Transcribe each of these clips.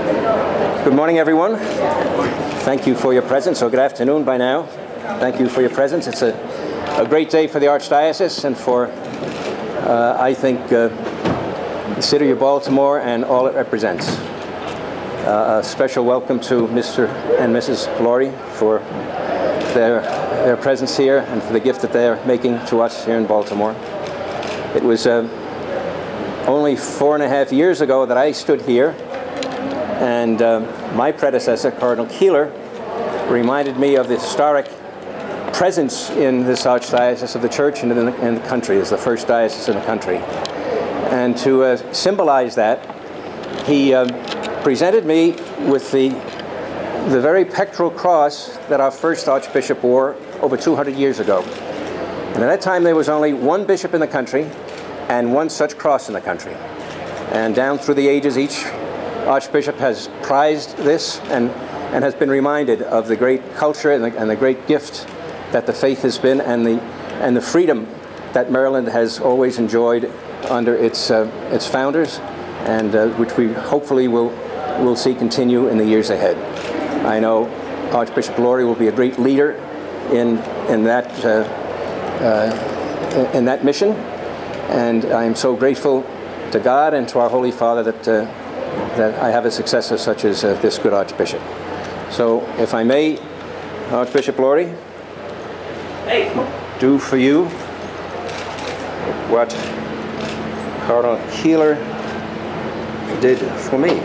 Good morning, everyone. Thank you for your presence, or good afternoon by now. Thank you for your presence. It's a great day for the Archdiocese and for, I think, the city of Baltimore and all it represents. A special welcome to Mr. and Mrs. Lori for their presence here and for the gift that they're making to us here in Baltimore. It was only 4.5 years ago that I stood here, and my predecessor, Cardinal Keeler, reminded me of the historic presence in this Archdiocese of the Church and in the country. It's the first diocese in the country. And to symbolize that, he presented me with the very pectoral cross that our first Archbishop wore over 200 years ago. And at that time, there was only one bishop in the country and one such cross in the country. And down through the ages, each Archbishop has prized this and has been reminded of the great culture and the great gift that the faith has been, and the freedom that Maryland has always enjoyed under its founders, and which we hopefully will see continue in the years ahead. I know Archbishop Lori will be a great leader in that mission, and I am so grateful to God and to our Holy Father that I have a successor such as this good Archbishop. So, if I may, Archbishop Lori, do for you what Cardinal Keeler did for me.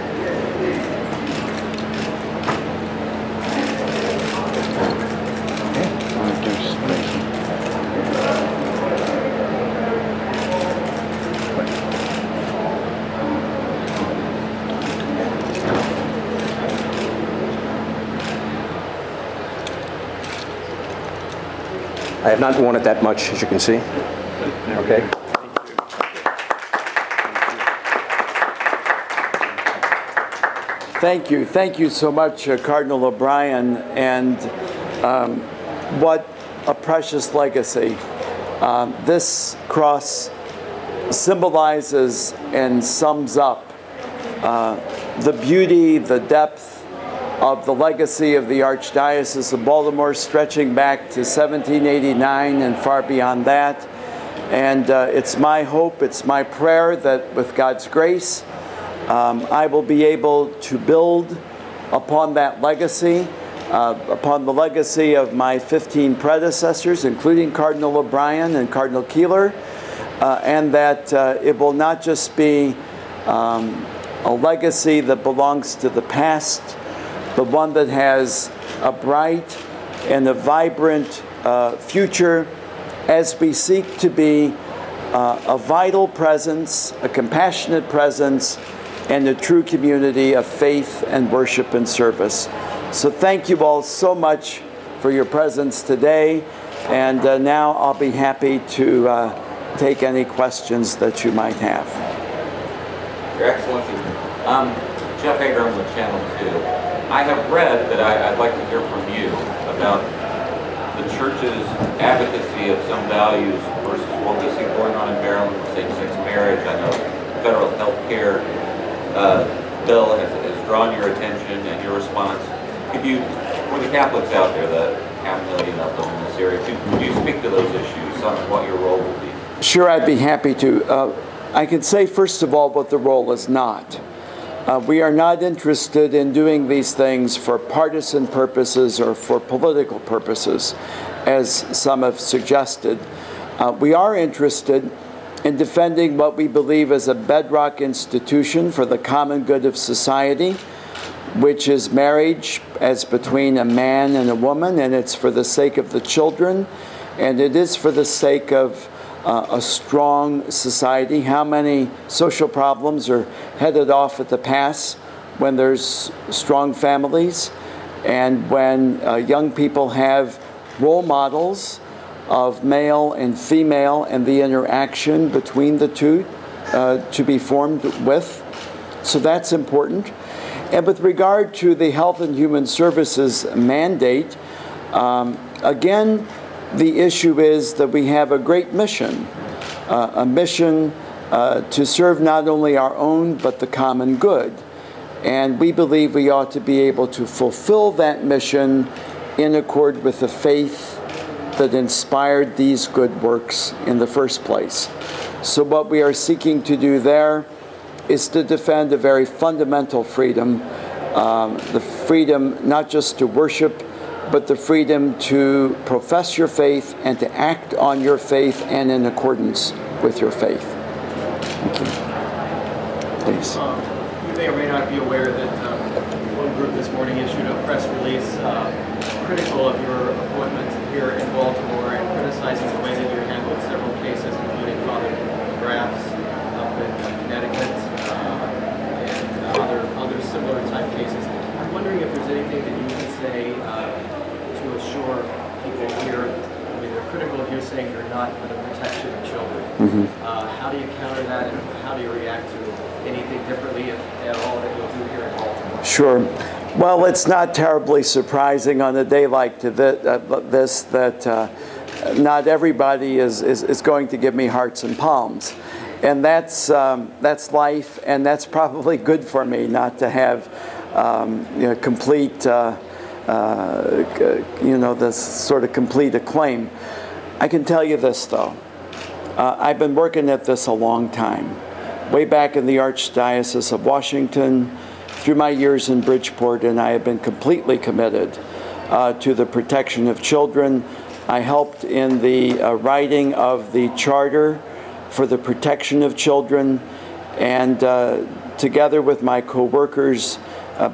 I have not worn it that much, as you can see. Okay. Thank you so much, Cardinal O'Brien, and what a precious legacy. This cross symbolizes and sums up the beauty, the depth of the legacy of the Archdiocese of Baltimore, stretching back to 1789 and far beyond that. And it's my hope, it's my prayer that with God's grace, I will be able to build upon that legacy, upon the legacy of my 15 predecessors, including Cardinal O'Brien and Cardinal Keeler, and that it will not just be a legacy that belongs to the past, but one that has a bright and a vibrant future as we seek to be a vital presence, a compassionate presence, and a true community of faith and worship and service. So thank you all so much for your presence today, and now I'll be happy to take any questions that you might have. Your Excellency, Jeff Agram with Channel 2. I have read that I'd like to hear from you about the Church's advocacy of some values versus what we see going on in Maryland with same-sex marriage. I know the federal health care bill has drawn your attention and your response. Could you, for the Catholics out there, the 500,000 of them in this area, could you speak to those issues, on what your role will be? Sure, I'd be happy to. I can say, first of all, what the role is not. We are not interested in doing these things for partisan purposes or for political purposes, as some have suggested. We are interested in defending what we believe is a bedrock institution for the common good of society, which is marriage as between a man and a woman, and it's for the sake of the children, and it is for the sake of a strong society. How many social problems are headed off at the pass when there's strong families, and when young people have role models of male and female and the interaction between the two to be formed with. So that's important. And with regard to the Health and Human Services mandate, again, the issue is that we have a great mission, a mission to serve not only our own but the common good. And we believe we ought to be able to fulfill that mission in accord with the faith that inspired these good works in the first place. So what we are seeking to do there is to defend a very fundamental freedom, the freedom not just to worship, but the freedom to profess your faith and to act on your faith and in accordance with your faith. Thank you. Please. You may or may not be aware that one group this morning issued a press release critical of your appointment here in Baltimore and criticizing the way that you handled several cases, including Father Graff's up in Connecticut and other similar type cases. I'm wondering if there's anything that you can say to assure people here. I mean, they're critical of you saying you're not for the protection of children. Mm-hmm. How do you counter that, and how do you react to anything differently, if at all, that you'll do here in Baltimore? Sure. Well, it's not terribly surprising on a day like this that not everybody is going to give me hearts and palms. And that's life, and that's probably good for me not to have complete, this sort of complete acclaim. I can tell you this, though. I've been working at this a long time. Way back in the Archdiocese of Washington, through my years in Bridgeport, and I have been completely committed to the protection of children. I helped in the writing of the charter for the protection of children, and together with my co-workers,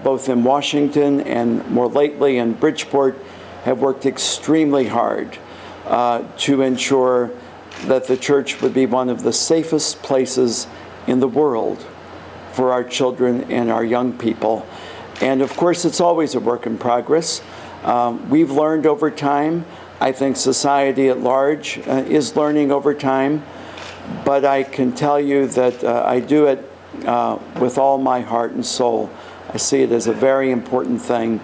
both in Washington and more lately in Bridgeport, have worked extremely hard to ensure that the church would be one of the safest places in the world for our children and our young people. And of course, it's always a work in progress. We've learned over time. I think society at large is learning over time. But I can tell you that I do it with all my heart and soul. I see it as a very important thing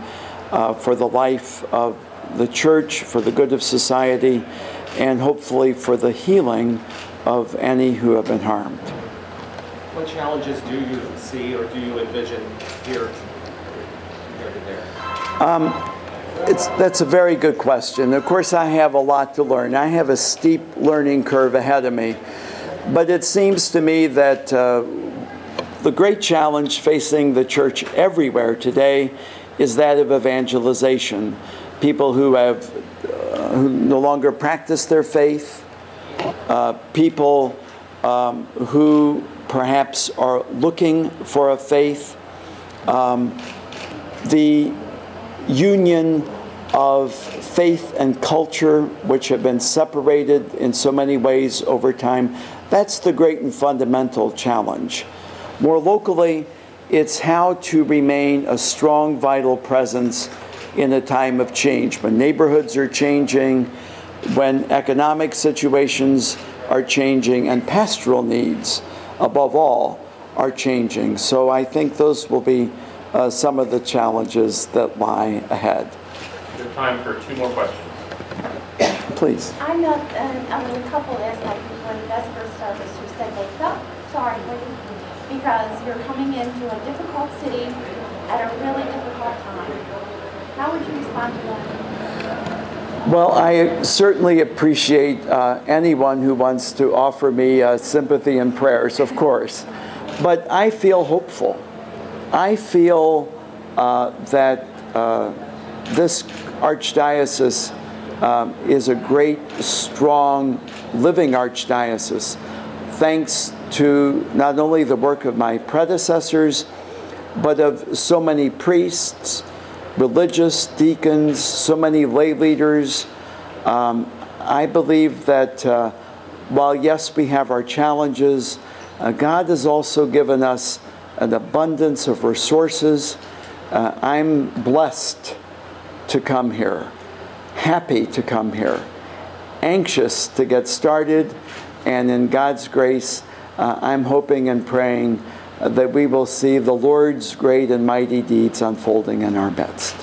for the life of the church, for the good of society, and hopefully for the healing of any who have been harmed. What challenges do you see or do you envision here compared to there? That's a very good question. Of course, I have a lot to learn. I have a steep learning curve ahead of me. But it seems to me that the great challenge facing the church everywhere today is that of evangelization. People who who no longer practice their faith, people who perhaps are looking for a faith, the union of faith and culture, which have been separated in so many ways over time. That's the great and fundamental challenge. More locally, it's how to remain a strong, vital presence in a time of change, when neighborhoods are changing, when economic situations are changing, and pastoral needs, above all, are changing. So I think those will be some of the challenges that lie ahead. We have time for 2 more questions. Please. I know a couple last night before the Vesper service who said they felt sorry for you because you're coming into a difficult city at a really difficult time. How would you respond to that? Well, I certainly appreciate anyone who wants to offer me sympathy and prayers, of course. But I feel hopeful. I feel that this archdiocese is a great, strong, living archdiocese, thanks to not only the work of my predecessors, but of so many priests, religious deacons, so many lay leaders. I believe that while, yes, we have our challenges, God has also given us an abundance of resources. I'm blessed to come here, happy to come here, anxious to get started, and in God's grace, I'm hoping and praying that we will see the Lord's great and mighty deeds unfolding in our midst.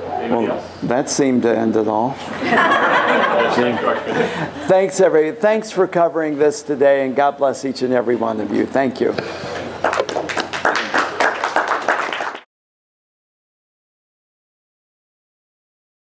Anybody else? That seemed to end it all. Thanks, everybody. Thanks for covering this today, and God bless each and every one of you. Thank you.